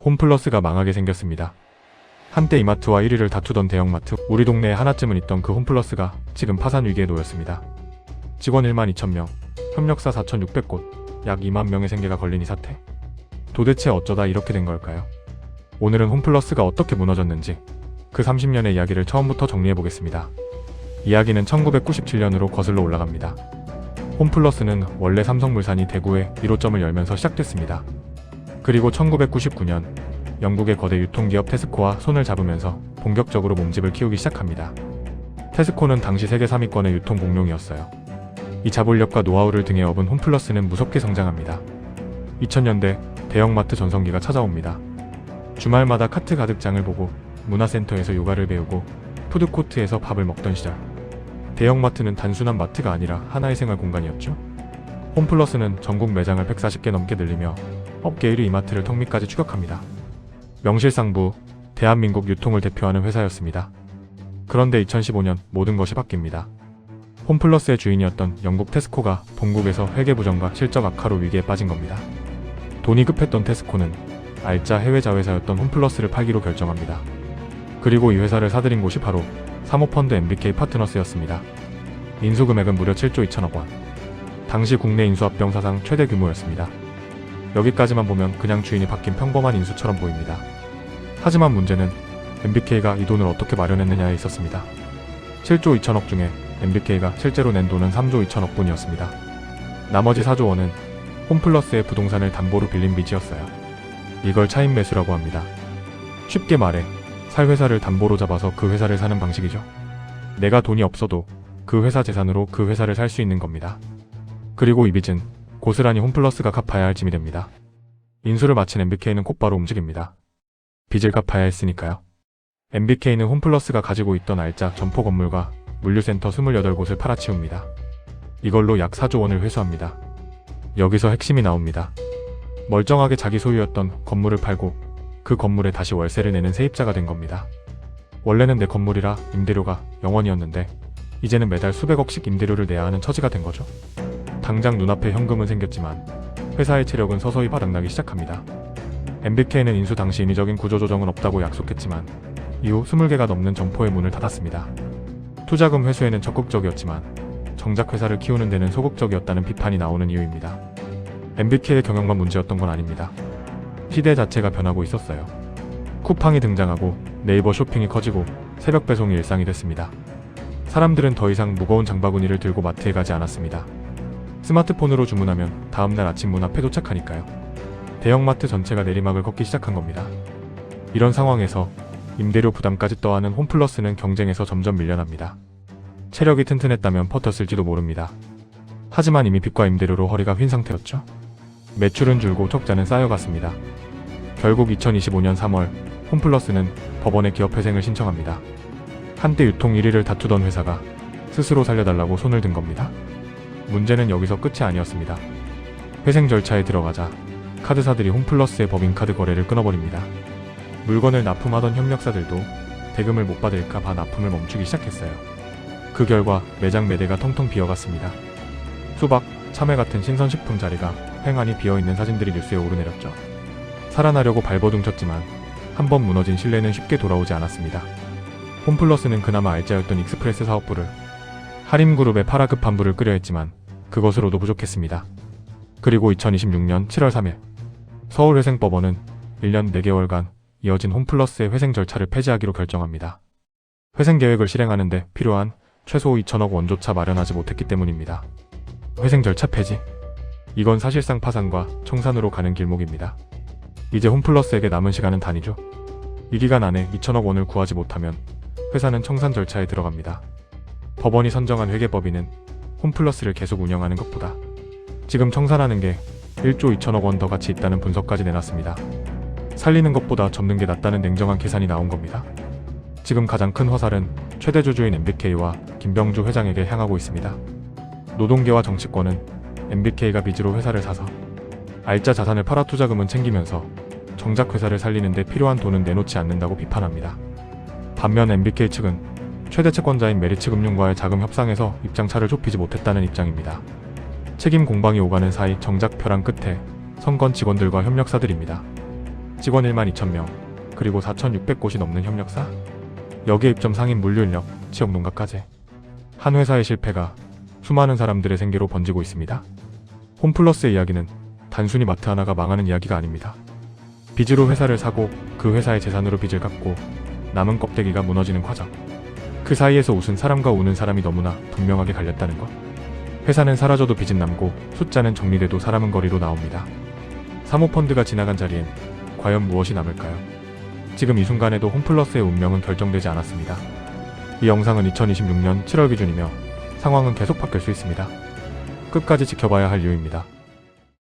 홈플러스가 망하게 생겼습니다. 한때 이마트와 1위를 다투던 대형마트, 우리 동네에 하나쯤은 있던 그 홈플러스가 지금 파산 위기에 놓였습니다. 직원 1만 2천 명, 협력사 4,600곳, 약 2만 명의 생계가 걸린 이 사태. 도대체 어쩌다 이렇게 된 걸까요? 오늘은 홈플러스가 어떻게 무너졌는지 그 30년의 이야기를 처음부터 정리해보겠습니다. 이야기는 1997년으로 거슬러 올라갑니다. 홈플러스는 원래 삼성물산이 대구에 1호점을 열면서 시작됐습니다. 그리고 1999년 영국의 거대 유통기업 테스코와 손을 잡으면서 본격적으로 몸집을 키우기 시작합니다. 테스코는 당시 세계 3위권의 유통 공룡이었어요. 이 자본력과 노하우를 등에 업은 홈플러스는 무섭게 성장합니다. 2000년대 대형마트 전성기가 찾아옵니다. 주말마다 카트 가득 장을 보고 문화센터에서 요가를 배우고 푸드코트에서 밥을 먹던 시절, 대형마트는 단순한 마트가 아니라 하나의 생활 공간이었죠. 홈플러스는 전국 매장을 140개 넘게 늘리며 업계 1위 이마트를 턱 밑까지 추격합니다. 명실상부 대한민국 유통을 대표하는 회사였습니다. 그런데 2015년 모든 것이 바뀝니다. 홈플러스의 주인이었던 영국 테스코가 본국에서 회계부정과 실적 악화로 위기에 빠진 겁니다. 돈이 급했던 테스코는 알짜 해외 자회사였던 홈플러스를 팔기로 결정합니다. 그리고 이 회사를 사들인 곳이 바로 사모펀드 MBK 파트너스였습니다. 인수금액은 무려 7조 2천억 원. 당시 국내 인수합병 사상 최대 규모였습니다. 여기까지만 보면 그냥 주인이 바뀐 평범한 인수처럼 보입니다. 하지만 문제는 MBK가 이 돈을 어떻게 마련했느냐에 있었습니다. 7조 2천억 중에 MBK가 실제로 낸 돈은 3조 2천억 분이었습니다. 나머지 4조 원은 홈플러스의 부동산을 담보로 빌린 빚이었어요. 이걸 차인 매수라고 합니다. 쉽게 말해 살 회사를 담보로 잡아서 그 회사를 사는 방식이죠. 내가 돈이 없어도 그 회사 재산으로 그 회사를 살 수 있는 겁니다. 그리고 이 빚은 고스란히 홈플러스가 갚아야 할 짐이 됩니다. 인수를 마친 MBK는 곧바로 움직입니다. 빚을 갚아야 했으니까요. MBK는 홈플러스가 가지고 있던 알짜 점포 건물과 물류센터 28곳을 팔아치웁니다. 이걸로 약 4조 원을 회수합니다. 여기서 핵심이 나옵니다. 멀쩡하게 자기 소유였던 건물을 팔고 그 건물에 다시 월세를 내는 세입자가 된 겁니다. 원래는 내 건물이라 임대료가 0원이었는데 이제는 매달 수백억씩 임대료를 내야 하는 처지가 된 거죠. 당장 눈앞에 현금은 생겼지만 회사의 체력은 서서히 바닥나기 시작합니다. MBK는 인수 당시 인위적인 구조조정은 없다고 약속했지만 이후 20개가 넘는 점포의 문을 닫았습니다. 투자금 회수에는 적극적이었지만 정작 회사를 키우는 데는 소극적이었다는 비판이 나오는 이유입니다. MBK의 경영만 문제였던 건 아닙니다. 시대 자체가 변하고 있었어요. 쿠팡이 등장하고 네이버 쇼핑이 커지고 새벽 배송이 일상이 됐습니다. 사람들은 더 이상 무거운 장바구니를 들고 마트에 가지 않았습니다. 스마트폰으로 주문하면 다음날 아침 문 앞에 도착하니까요. 대형마트 전체가 내리막을 걷기 시작한 겁니다. 이런 상황에서 임대료 부담까지 떠안은 홈플러스는 경쟁에서 점점 밀려납니다. 체력이 튼튼했다면 버텼을지도 모릅니다. 하지만 이미 빚과 임대료로 허리가 휜 상태였죠. 매출은 줄고 적자는 쌓여갔습니다. 결국 2025년 3월 홈플러스는 법원에 기업회생을 신청합니다. 한때 유통 1위를 다투던 회사가 스스로 살려달라고 손을 든 겁니다. 문제는 여기서 끝이 아니었습니다. 회생 절차에 들어가자 카드사들이 홈플러스의 법인카드 거래를 끊어버립니다. 물건을 납품하던 협력사들도 대금을 못 받을까 봐 납품을 멈추기 시작했어요. 그 결과 매장 매대가 텅텅 비어갔습니다. 수박, 참외 같은 신선식품 자리가 횡하니 비어있는 사진들이 뉴스에 오르내렸죠. 살아나려고 발버둥 쳤지만 한번 무너진 신뢰는 쉽게 돌아오지 않았습니다. 홈플러스는 그나마 알짜였던 익스프레스 사업부를 하림그룹의 파라급환부를 끄려 했지만 그것으로도 부족했습니다. 그리고 2026년 7월 3일 서울회생법원은 1년 4개월간 이어진 홈플러스의 회생 절차를 폐지하기로 결정합니다. 회생 계획을 실행하는 데 필요한 최소 2천억 원조차 마련하지 못했기 때문입니다. 회생 절차 폐지? 이건 사실상 파산과 청산으로 가는 길목입니다. 이제 홈플러스에게 남은 시간은 단위죠. 이 기간 안에 2천억 원을 구하지 못하면 회사는 청산 절차에 들어갑니다. 법원이 선정한 회계법인은 홈플러스를 계속 운영하는 것보다 지금 청산하는 게 1조 2천억 원 더 가치 있다는 분석까지 내놨습니다. 살리는 것보다 접는 게 낫다는 냉정한 계산이 나온 겁니다. 지금 가장 큰 화살은 최대 주주인 MBK와 김병주 회장에게 향하고 있습니다. 노동계와 정치권은 MBK가 빚으로 회사를 사서 알짜 자산을 팔아 투자금은 챙기면서 정작 회사를 살리는 데 필요한 돈은 내놓지 않는다고 비판합니다. 반면 MBK 측은 최대 채권자인 메리츠금융과의 자금 협상에서 입장차를 좁히지 못했다는 입장입니다. 책임 공방이 오가는 사이 정작 벼랑 끝에 선건 직원들과 협력사들입니다. 직원 1만 2천 명, 그리고 4,600곳이 넘는 협력사? 여기에 입점 상인 물류인력, 지역 농가까지. 한 회사의 실패가 수많은 사람들의 생계로 번지고 있습니다. 홈플러스의 이야기는 단순히 마트 하나가 망하는 이야기가 아닙니다. 빚으로 회사를 사고 그 회사의 재산으로 빚을 갚고 남은 껍데기가 무너지는 과정. 그 사이에서 웃은 사람과 우는 사람이 너무나 분명하게 갈렸다는 것. 회사는 사라져도 빚은 남고 숫자는 정리돼도 사람은 거리로 나옵니다. 사모펀드가 지나간 자리엔 과연 무엇이 남을까요? 지금 이 순간에도 홈플러스의 운명은 결정되지 않았습니다. 이 영상은 2026년 7월 기준이며 상황은 계속 바뀔 수 있습니다. 끝까지 지켜봐야 할 이유입니다.